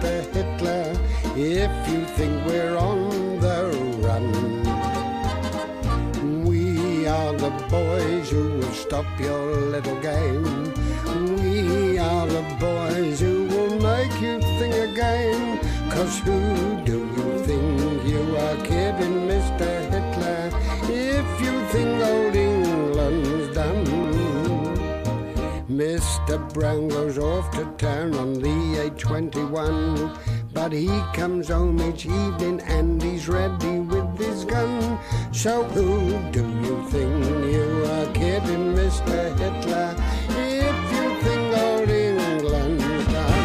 Mr. Hitler, if you think we're on the run. We are the boys who will stop your little game. We are the boys who will make you think again. 'Cause who do you think you are kidding, Mr. Hitler, if you think old England's done? Mr. Brown goes off to town on the A21, but he comes home each evening and he's ready with his gun. So who do you think you are kidding, Mr. Hitler, if you think old England's done?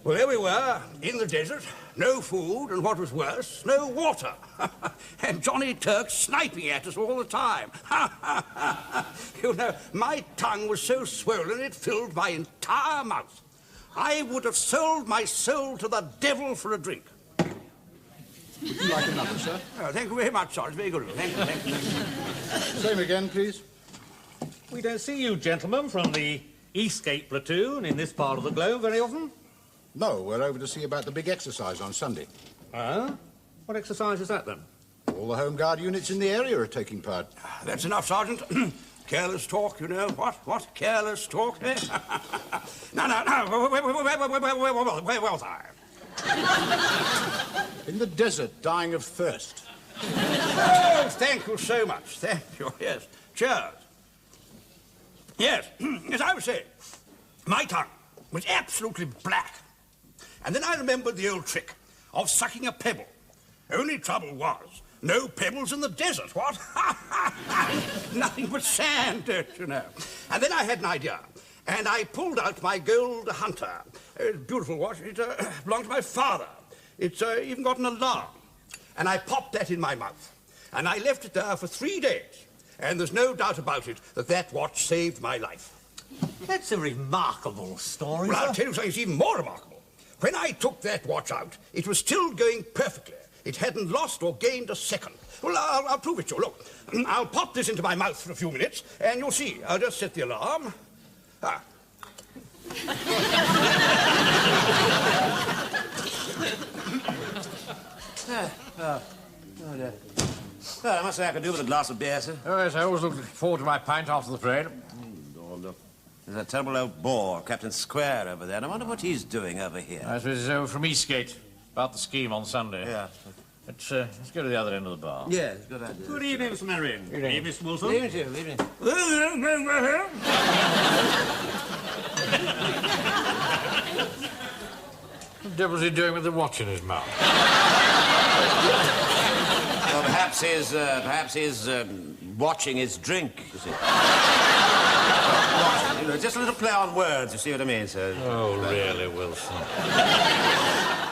Well, there we were, in the desert, no food, and what was worse, no water. And Johnny Turk sniping at us all the time. You know, my tongue was so swollen it filled my entire mouth. I would have sold my soul to the devil for a drink. Would you like another, sir? Oh, thank you very much, sir. It's very good of you. Thank you, thank you. Same again, please. We don't see you gentlemen from the Eastgate platoon in this part of the globe very often. No, we're over to see about the big exercise on Sunday. Ah? What exercise is that, then? All the Home Guard units in the area are taking part. That's enough, Sergeant. Careless talk, you know. What? Careless talk, eh? No. Where was I? In the desert, dying of thirst. Oh, thank you so much. Thank you, yes. Cheers. Yes, as I was saying, my tongue was absolutely black. And then I remembered the old trick of sucking a pebble. Only trouble was, no pebbles in the desert, what? Nothing but sand, don't you know? And then I had an idea, and I pulled out my gold hunter. Beautiful watch. It belonged to my father. It's even got an alarm. And I popped that in my mouth. And I left it there for 3 days. And there's no doubt about it that that watch saved my life. That's a remarkable story, Well, sir. I'll tell you something it's even more remarkable. When I took that watch out, it was still going perfectly. It hadn't lost or gained a second. Well, I'll prove it to you. Look, I'll pop this into my mouth for a few minutes, and you'll see. I'll just set the alarm. Ah. Well, I must say I could do with a glass of beer, sir. Oh, yes, I always look forward to my pint after the parade. Oh, look. There's that terrible old bore, Captain Square, over there. I wonder what he's doing over here. I suppose he's over from Eastgate, about the scheme on Sunday. Yeah. Let's go to the other end of the bar. Yeah, good idea. Good evening, Mr. Marion. Good evening, Mr. Wilson. Evening to you, evening. What the devil's he doing with the watch in his mouth? Well, perhaps he's watching his drink, you see. Watching, you know, just a little play on words, you see what I mean, sir? Oh, really, Wilson?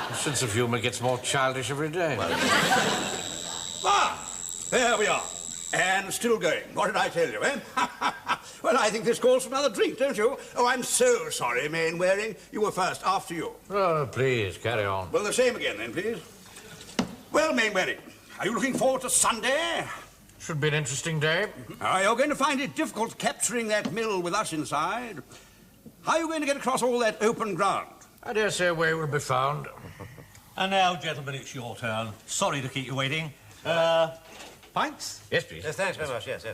The sense of humour gets more childish every day. Ah, there we are. And still going. What did I tell you, eh? Well, I think this calls for another drink, don't you? Oh, I'm so sorry, Mainwaring. You were first, after you. Oh, please, carry on. Well, the same again, then, please. Well, Mainwaring, are you looking forward to Sunday? Should be an interesting day. You're going to find it difficult capturing that mill with us inside. How are you going to get across all that open ground? I dare say a way will be found. And now, gentlemen, it's your turn. Sorry to keep you waiting. Pints? Yes, please. Yes, thanks very much, yes.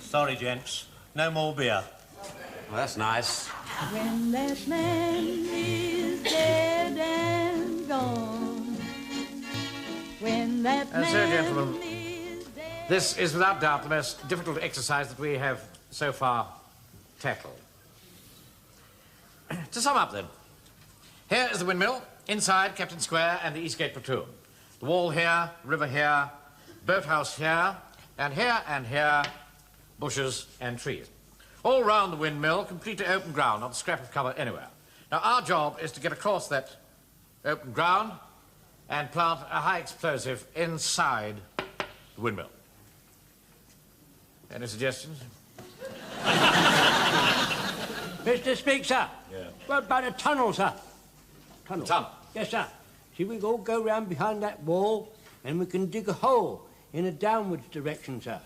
Sorry, gents. No more beer. Well, that's nice. When that man is dead and gone. When that And so, man gentlemen, is dead. this is without doubt the most difficult exercise that we have so far tackled. To sum up, then, here is the windmill, inside Captain Square and the Eastgate platoon. The wall here, river here, boathouse here, and here, bushes and trees. All round the windmill, completely open ground, not a scrap of cover anywhere. Now, our job is to get across that open ground and plant a high explosive inside the windmill. Any suggestions? Mr. Speak, sir. Yeah. What about a tunnel, sir? Tunnel? Tunnel? Yes, sir. See, we all go round behind that wall and we can dig a hole in a downwards direction, sir.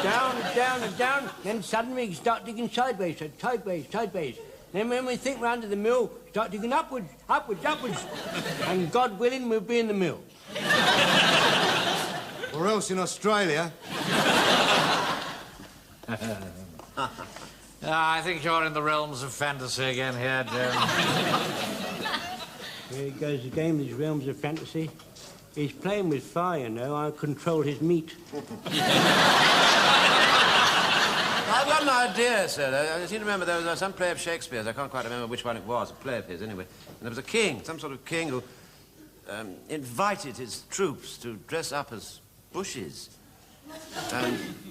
Down and down and down, then suddenly we start digging sideways, sir, sideways. Then when we think we're under the mill, start digging upwards. And God willing, we'll be in the mill. Or else in Australia. I think you're in the realms of fantasy again here, Jim. Here goes again, these realms of fantasy. He's playing with fire, you know. I control his meat. I've got an idea, sir. I seem to remember there was some play of Shakespeare's. I can't quite remember which one it was, a play of his, anyway. And there was a king, some sort of king, who invited his troops to dress up as bushes,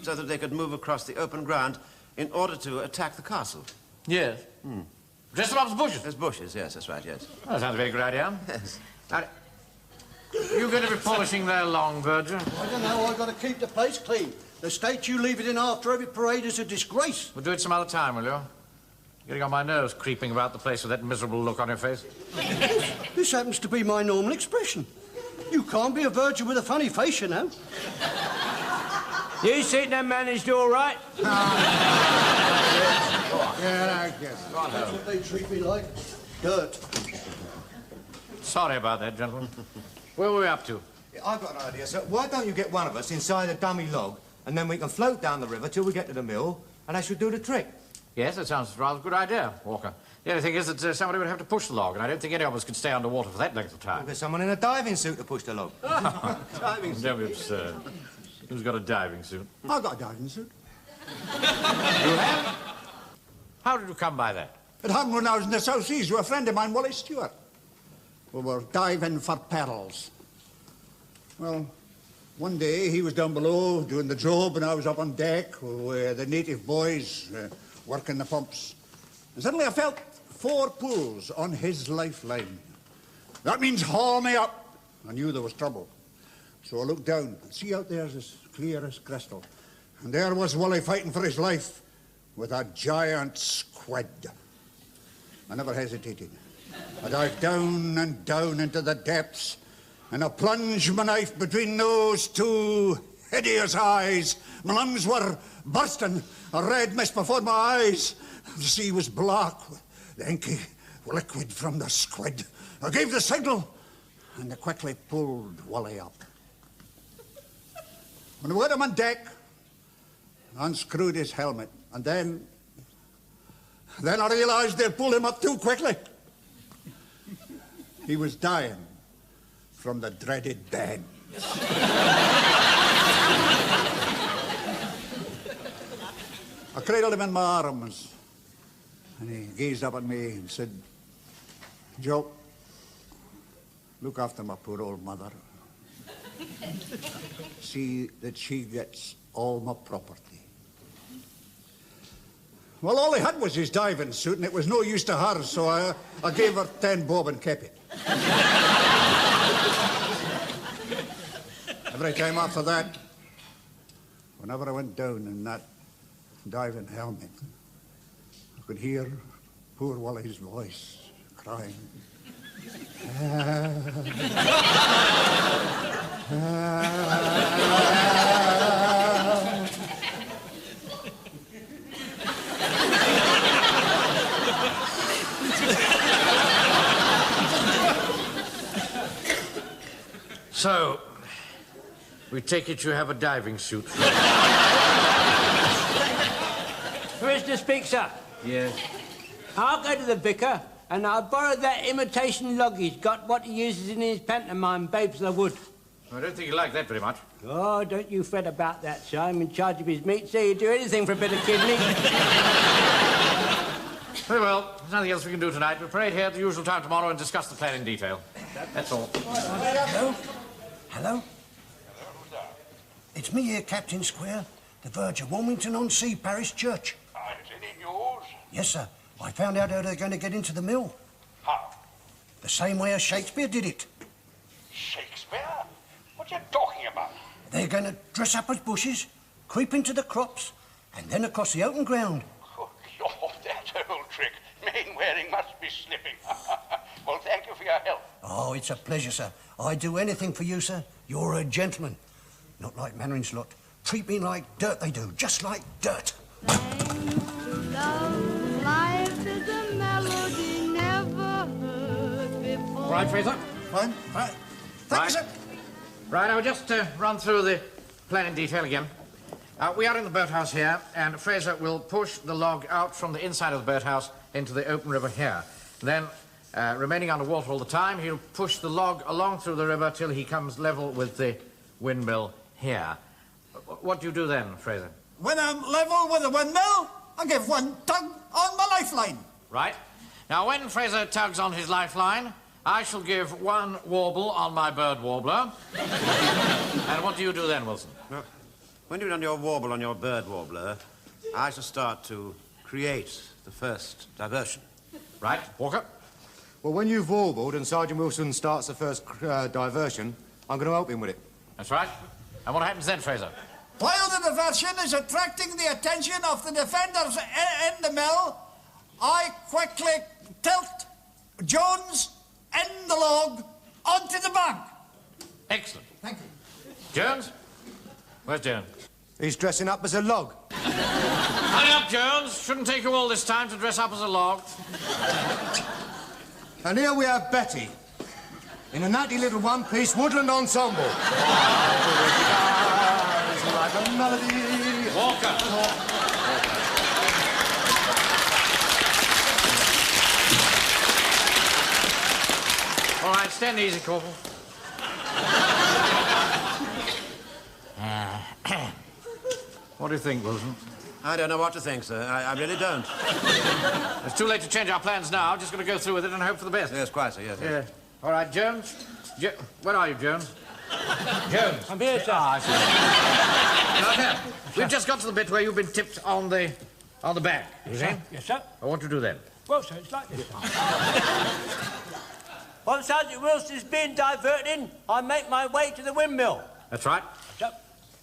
so that they could move across the open ground in order to attack the castle. Yes. Dress them up as bushes? As bushes, yes, that's right, yes. Well, that sounds a very good idea. Yes. Now, you going to be polishing there long, Virgil? I don't know. I've got to keep the place clean. The state you leave it in after every parade is a disgrace. We'll do it some other time, will you? You're getting on my nerves creeping about the place with that miserable look on your face. This happens to be my normal expression. You can't be a virgin with a funny face, you know. You think that managed all right? Yeah, I guess. That's what they treat me like. Dirt. Sorry about that, gentlemen. Where were we up to? Yeah, I've got an idea, sir. Why don't you get one of us inside a dummy log, and then we can float down the river till we get to the mill, and that should do the trick. Yes, that sounds rather a good idea, Walker. The only thing is that somebody would have to push the log, and I don't think any of us could stay underwater for that length of time. Well, there's someone in a diving suit to push the log. Diving suit? Don't be absurd. Who's got a diving suit? I've got a diving suit. You have? How did you come by that? It happened when I was in the South Seas with a friend of mine, Wally Stewart. We were diving for pearls. Well, one day he was down below doing the job and I was up on deck with the native boys working the pumps. And suddenly I felt 4 pulls on his lifeline. That means haul me up. I knew there was trouble. So I looked down and see out there's as clear as crystal. And there was Wally fighting for his life with a giant squid. I never hesitated. I dived down and down into the depths, and I plunged my knife between those 2 hideous eyes. My lungs were bursting, a red mist before my eyes. The sea was black, the inky liquid from the squid. I gave the signal, and I quickly pulled Wally up. When we got him on deck, I unscrewed his helmet, and then I realized they'd pulled him up too quickly. He was dying from the dreaded bend. I cradled him in my arms, and he gazed up at me and said, "Joe, look after my poor old mother. See that she gets all my property." Well, all he had was his diving suit, and it was no use to her, so I gave her 10 bob and kept it. Every time after that, whenever I went down in that diving helmet, I could hear poor Wally's voice crying. So, we take it you have a diving suit. Mr. Speak, sir. Yes. I'll go to the vicar and I'll borrow that imitation log he's got, what he uses in his pantomime, Babes in the Wood. I don't think you like that very much. Oh, don't you fret about that, sir. I'm in charge of his meat, so he'd do anything for a bit of kidney. Very well. There's nothing else we can do tonight. We'll parade here at the usual time tomorrow and discuss the plan in detail. That's all. Hello? Hello? It's me here, Captain Square, the Verge of Wilmington-on-Sea Parish Church. Is any news? Yes, sir. I found out how they're going to get into the mill. How? The same way as Shakespeare did it. Shakespeare? What are you talking about? They're going to dress up as bushes, creep into the crops, and then across the open ground. Oh, that old trick. Mainwaring must be slipping. Well, thank you for your help. Oh, it's a pleasure, sir. I'd do anything for you, sir. You're a gentleman. Not like Mandarin's lot. Treat me like dirt, they do. Just like dirt. Love, life is a melody never heard before. Right, Fraser? Fine. Right. Thank you, sir. Right, I'll just run through the plan in detail again. We are in the boathouse here, and Fraser will push the log out from the inside of the boathouse into the open river here. Then, remaining underwater all the time, he'll push the log along through the river till he comes level with the windmill here. What do you do then, Fraser? When I'm level with the windmill, I give one tug on my lifeline. Right. Now, when Fraser tugs on his lifeline, I shall give one warble on my bird warbler. And what do you do then, Wilson? Well, when you've done your warble on your bird warbler, I shall start to create the first diversion. Right. Walker? Well, when you've warbled and Sergeant Wilson starts the first diversion, I'm going to help him with it. That's right. And what happens then, Fraser? While the diversion is attracting the attention of the defenders in the mill, I quickly tilt Jones and the log onto the bank. Excellent. Thank you. Jones? Where's Jones? He's dressing up as a log. Hurry up, Jones. Shouldn't take you all this time to dress up as a log. And here we have Betty in a natty little one-piece woodland ensemble. Like a melody. Walker. All right, stand easy, Corporal. What do you think, Wilson? I don't know what to think, sir. I really don't. It's too late to change our plans now. Just going to go through with it and hope for the best. Yes, quite, sir, yes. Yeah. All right, Jones. Where are you, Jones? Jones. I'm here, sir. Ah, I see. Now, we've just got to the bit where you've been tipped on the back. You see? Yes, sir. What do you do then? Well, sir, it's like this. While Sergeant Wilson's been diverting, I make my way to the windmill. That's right. Yes, sir.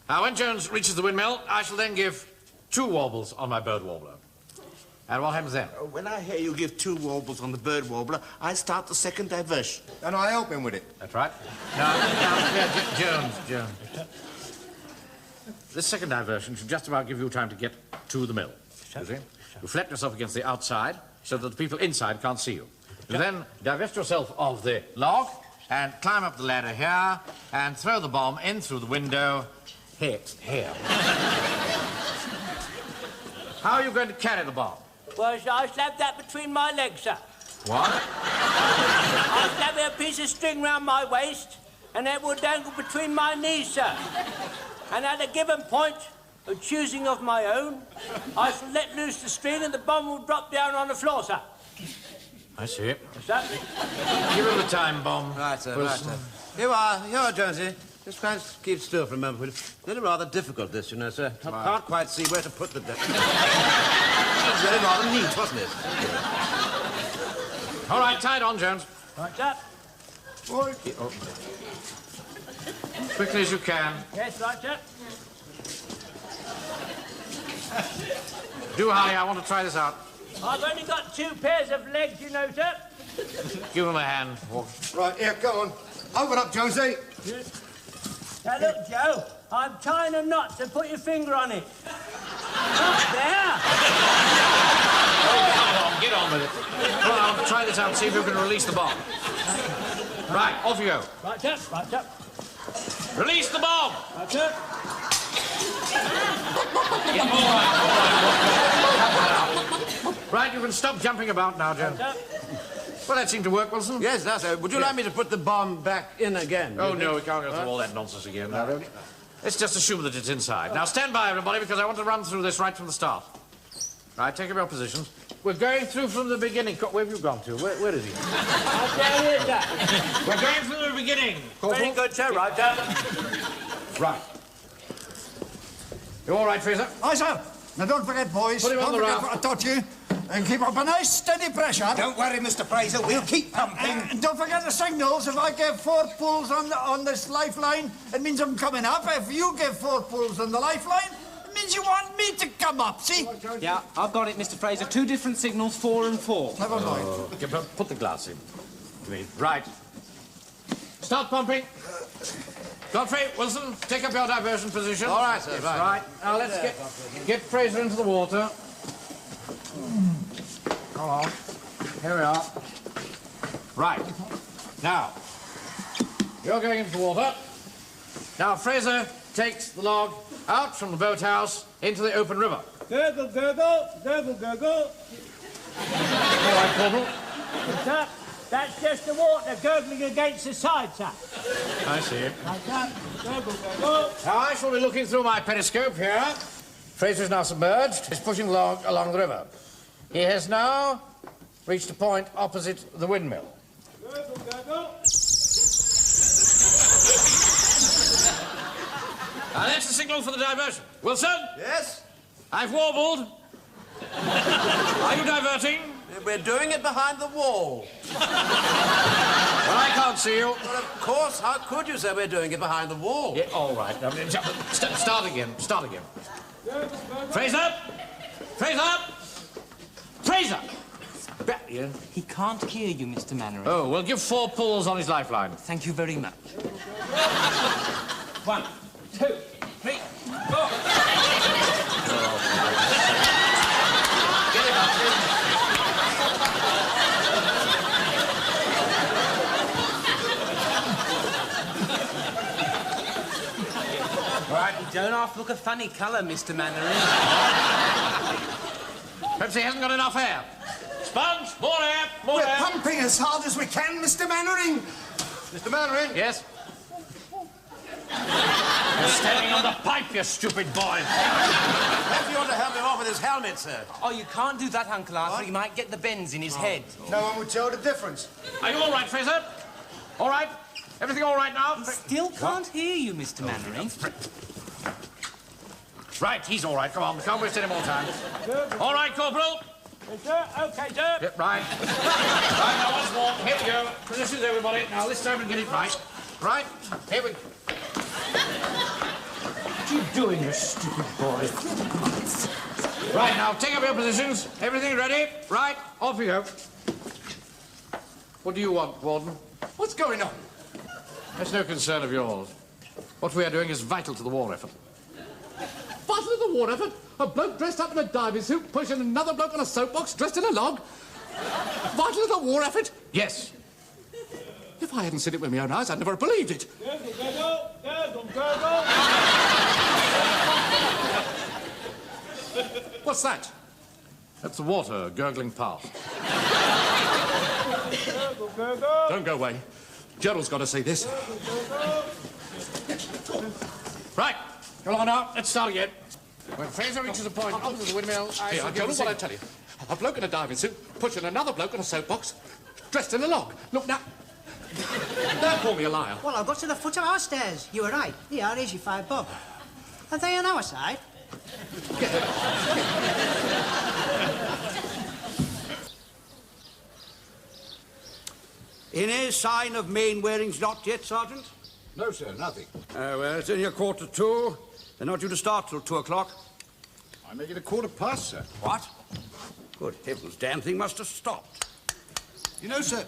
Now, when Jones reaches the windmill, I shall then give 2 warbles on my bird warbler. And what happens then? When I hear you give 2 warbles on the bird warbler, I start the second diversion. And I help him with it. That's right. Now, Jones. This second diversion should just about give you time to get to the mill. You see? You flap yourself against the outside so that the people inside can't see you. You then divest yourself of the log and climb up the ladder here and throw the bomb in through the window here. How are you going to carry the bomb? Well, sir, I slapped that between my legs, sir. What? I slapped a piece of string round my waist, and it would dangle between my knees, sir. And at a given point of choosing of my own, I shall let loose the string and the bomb will drop down on the floor, sir. I see it. Yes, sir. Give him the time bomb. Right, sir, Wilson. right, sir. You are, Jonesy. Just try and keep still for a moment, will you? It's really rather difficult, this, you know, sir. I can't quite see where to put the... It was really rather neat, wasn't it? All right, tie it on, Jones. Right, sir. Quickly as you can. Yes, right, sir. Do hurry, I want to try this out. I've only got 2 pairs of legs, you know, sir. Give him a hand, Walker. Right, here, go on. Open up, Jonesy. Now, look, Joe, I'm tying a knot, so put your finger on it. Not there. Oh, get on with it. Well, I'll try this out and see if you can release the bomb. Right, off you go. Right, sir, right, sir. Release the bomb! Right, sir. Yeah, all right. Right, you can stop jumping about now, Jones. Right, sir. Well, that seemed to work, Wilson. Yes, that's it. Would you like me to put the bomb back in again? Oh, no, we can't go through all that nonsense again. No, really. Let's just assume that it's inside. Now, stand by, everybody, because I want to run through this right from the start. Right, take up your positions. We're going through from the beginning. Where have you gone to? Where is he? I'm down here, sir. We're going from the beginning. Very good, sir. Right, sir. Right. You all right, Fraser? Aye, sir. Now, don't forget, boys. Put him on the forget raft. what I taught you. And keep up a nice, steady pressure. Don't worry, Mr. Fraser. We'll keep pumping. And don't forget the signals. If I give 4 pulls on this lifeline, it means I'm coming up. If you give 4 pulls on the lifeline, it means you want me to come up, see? Yeah, I've got it, Mr. Fraser. 2 different signals, 4 and 4. Never mind. Put the glass in. Right. start pumping. Godfrey, Wilson, take up your diversion position. All right, sir, Yes, right. Right, now let's get Fraser into the water. Come on. Here we are. Right. Now, you're going into the water. Now, Fraser takes the log out from the boathouse into the open river. Gurgle, gurgle, gurgle, gurgle. All right, Corporal. Sir, that's just the water gurgling against the side, sir. I see. Like that. Gurgle, gurgle. Now, I shall be looking through my periscope here. Fraser is now submerged. He's pushing the log along the river. He has now reached a point opposite the windmill. Gurgle, gurgle. Now, that's the signal for the diversion. Wilson? Yes? I've warbled. Are you diverting? We're doing it behind the wall. Well, I can't see you. Well, of course. How could you say we're doing it behind the wall? Yeah, all right. Start again. Start again. Fraser! Fraser! Fraser! Yeah. He can't hear you, Mr. Mannering. Oh, well, give 4 pulls on his lifeline. Thank you very much. 1, 2, 3, 4. Get him up. Right, you don't half look a funny colour, Mr. Mannering. Perhaps he hasn't got enough air. Sponge, more air, more We're air. pumping as hard as we can, Mr. Mannering. Mr. Mannering? Yes? You're standing on the pipe, you stupid boy. Perhaps you ought to help him off with his helmet, sir. Oh, you can't do that, Uncle Arthur. He might get the bends in his head. No one would tell the difference. Are you all right, Fraser? All right? Everything all right now? He still can't hear you, Mr. Mannering. Right, he's all right. Come on, we can't waste any more time. All right, Corporal. Yes, sir. OK, sir. Yep, right. Right, now once more. Here we go. Positions, everybody. Now, this time we'll get it right. Right? Here we go. What are you doing, you stupid boy? Right, now, take up your positions. Everything ready? Right, off we go. What do you want, Warden? What's going on? That's no concern of yours. What we are doing is vital to the war effort. Vital to the war effort? A bloke dressed up in a diving suit pushing another bloke on a soapbox dressed in a log? Vital to the war effort? Yes. If I hadn't seen it with my own eyes, I'd never have believed it. Gurgle, gurgle, gurgle, gurgle. What's that? That's the water gurgling past. Gurgle, gurgle. Don't go away. Gerald's got to see this. Right. Come on now. Let's start again. When Fraser reaches a point opposite the windmill, I Here, shall Gerald, give what I the tell you. A bloke in a diving suit pushing another bloke on a soapbox dressed in a log. Look, now... Don't call me a liar. Well, I'll go to the foot of our stairs. You were right. Here, here's your £5. Are they on our side? Any sign of main wearings not yet, Sergeant? No, sir, nothing. Well, it's only 1:45. They're not due to start till 2 o'clock. I make it 1:15, sir. What? Good heavens, damn thing must have stopped. You know, sir,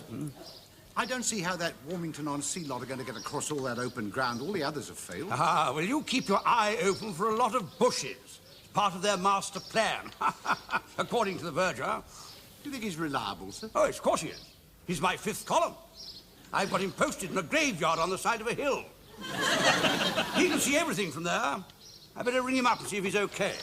I don't see how that Warmington-on-Sea lot are going to get across all that open ground. All the others have failed. Ah, well, you keep your eye open for a lot of bushes. It's part of their master plan, according to the verger. Do you think he's reliable, sir? Oh, of course he is. He's my 5th column. I've got him posted in a graveyard on the side of a hill. He can see everything from there. I better ring him up and see if he's okay.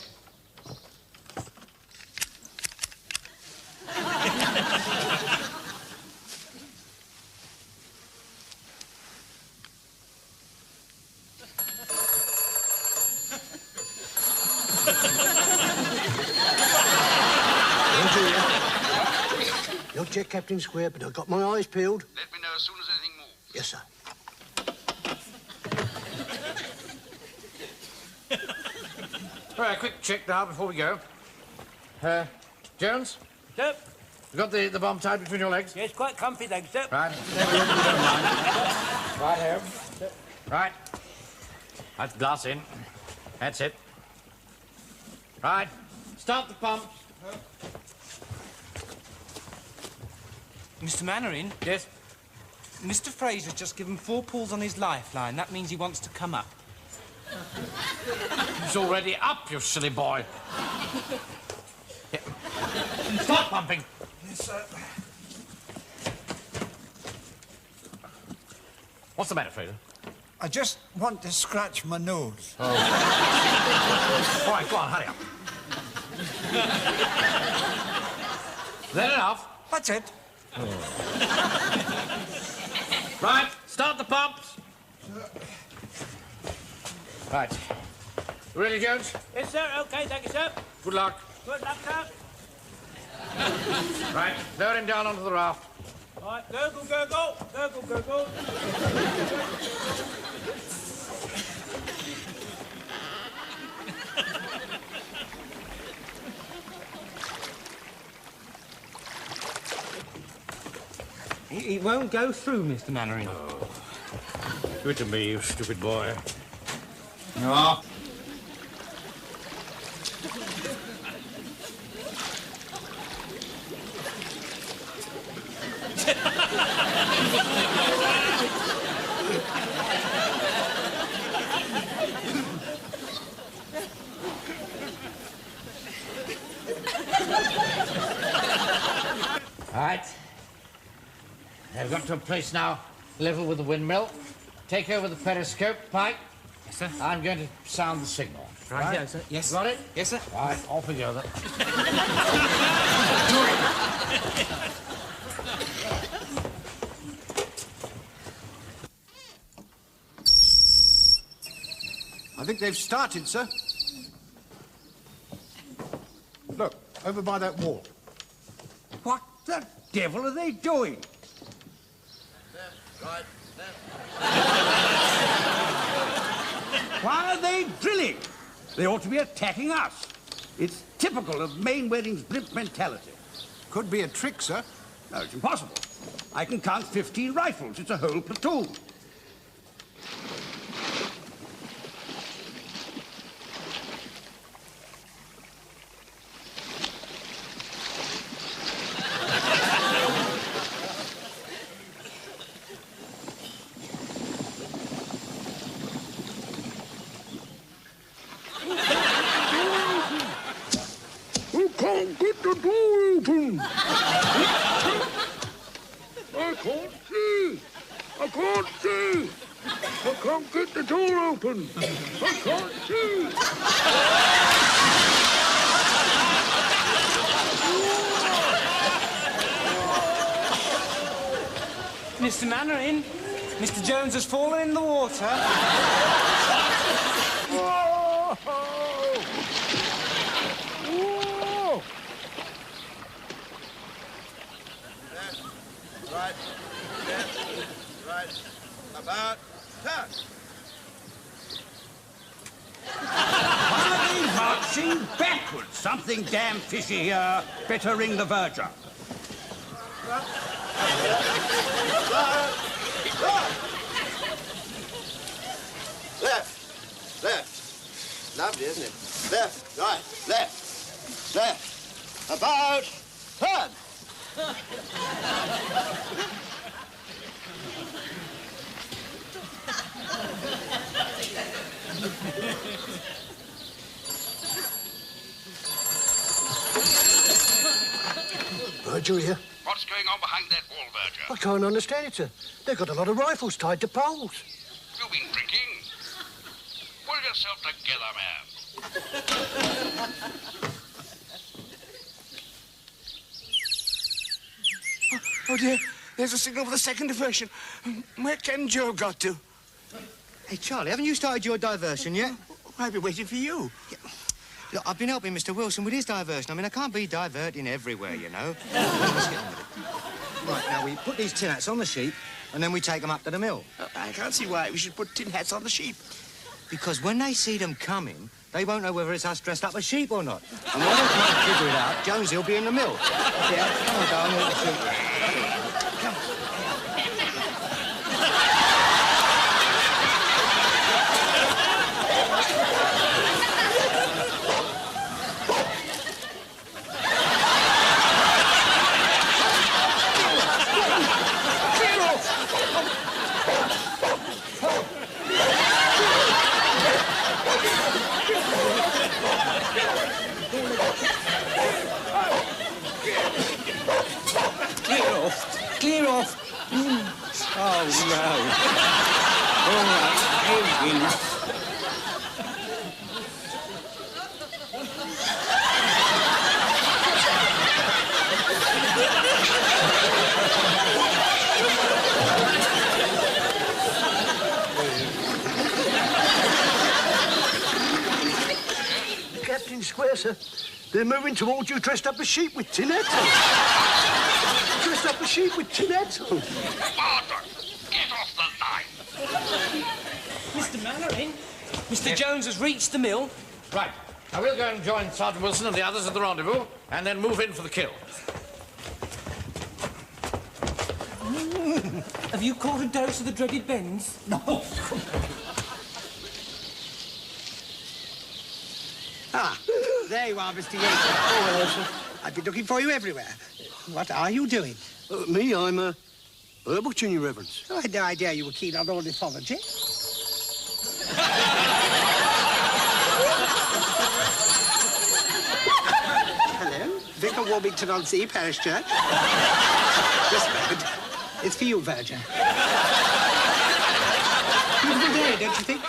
Not yet, Captain Square, but I've got my eyes peeled. Let me know as soon as anything moves. Yes, sir. All right, quick check now before we go. Jones? Sir. You got the bomb tied between your legs? Yes, quite comfy, thanks, sir. Right. Right here. Right. That's glass in. That's it. Right. Start the pumps. Mr. Mannering? Yes? Mr. Fraser's just given 4 pulls on his lifeline. That means he wants to come up. He's already up, you silly boy. Here. Stop pumping. Yes, sir. What's the matter, Fraser? I just want to scratch my nose. Oh. All right, go on, hurry up. Is that enough? That's it. Right, start the pumps. Right. You ready, Jones? Yes, sir. OK, thank you, sir. Good luck. Good luck, sir. Right, lower him down onto the raft. All right, gurgle, gurgle. Gurgle, gurgle. It won't go through, Mr. Mannering. Oh. Give it to me, you stupid boy. No. All right. They've got to a place now level with the windmill. Take over the periscope, Pike. Yes, sir. I'm going to sound the signal. Right, yeah, sir. Yes. Got it? Yes, sir. Right, off we go then. I think they've started, sir. Look, over by that wall. What the devil are they doing? Right, Why are they drilling? They ought to be attacking us. It's typical of Mainwaring's blimp mentality. Could be a trick, sir. No, it's impossible. I can count 15 rifles. It's a whole platoon. Can't get the door open. I can't see. I can't see. I can't get the door open. I can't see. Mr. Mannering, Mr. Jones has fallen in the water. right, right, about, turn. Why are they marching backwards? Something damn fishy here. Better ring the verger. Left, left. Lovely, isn't it? Left, right, left, left. About, turn. Verger here. What's going on behind that wall, Verger? I can't understand it, sir. They've got a lot of rifles tied to poles. You've been drinking? Pull yourself together, man. Oh, dear. There's a signal for the second diversion. Where can Joe got to? Hey, Charlie, haven't you started your diversion yet? I've been waiting for you. Yeah. Look, I've been helping Mr. Wilson with his diversion. I mean, I can't be diverting everywhere, you know. Let's get on with it. Right, now we put these tin hats on the sheep, and then we take them up to the mill. I can't see why we should put tin hats on the sheep. Because when they see them coming, they won't know whether it's us dressed up as sheep or not. And while they can't figure it out, Jonesy will be in the mill. Yeah, come on, darling, let's shoot. Come on. Oh, no. All right, here we go. Captain Square, sir. They're moving towards you dressed up as sheep with tin hats on. Dressed up as sheep with tin hats on. Barton, get off the line. Mr. Mannering, Mr. Jones has reached the mill. Right. Now we'll go and join Sergeant Wilson and the others at the rendezvous, and then move in for the kill. Have you caught a dose of the dreaded bends? No. Ah, there you are, Mr. Yates. Oh, hello, sir. I've been looking for you everywhere. What are you doing? Me, I'm a butcher, your reverence. Oh, I had no idea you were keen on ornithology. Hello, Vicar Warmington on Sea, Parish Church. This bird, it's for you, Verger. Beautiful day, don't you think?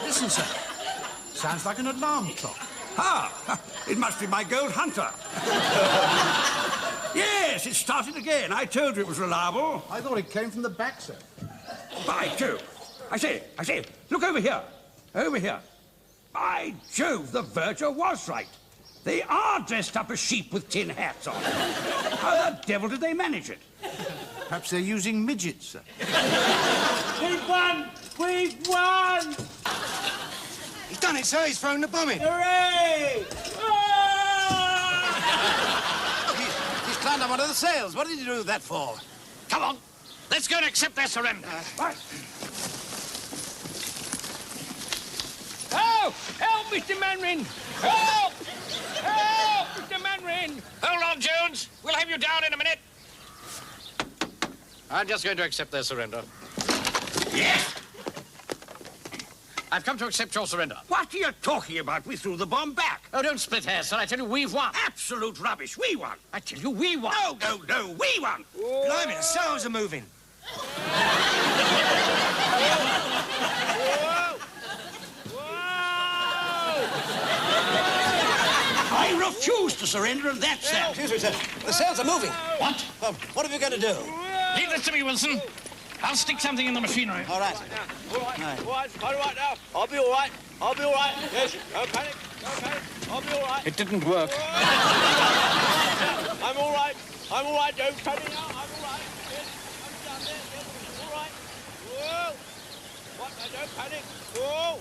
Listen, sir. Sounds like an alarm clock. Ah, it must be my gold hunter. Yes, it started again. I told you it was reliable. I thought it came from the back, sir. By Jove. I say, look over here. Over here. By Jove, the verger was right. They are dressed up as sheep with tin hats on. How the devil did they manage it? Perhaps they're using midgets, sir. We've won! We've won! He's done it, sir. He's thrown the bomb in. Hooray! He's climbed up onto the sails. What did he do that for? Come on. Let's go and accept their surrender. Right. Help! Help, Mr. Manrin! Help! Help, Mr. Manrin! Hold on, Jones. We'll have you down in a minute. I'm just going to accept their surrender. Yes. I've come to accept your surrender. What are you talking about? We threw the bomb back. Oh, don't split hairs, sir. I tell you, we've won. Absolute rubbish. We won. I tell you, we won. No. We won. Blimey, the sails are moving. I refuse to surrender, and that's that. Excuse me, sir. The sails are moving. What? What are you going to do? Leave this to me, Wilson. I'll stick something in the machinery. All right. All right now. I'll be all right. Yes, don't panic. I'll be all right. It didn't work. I'm all right. Don't panic now. I'm all right. Yes, I'm down there. Yes, all right. Whoa. What? Don't panic. Whoa.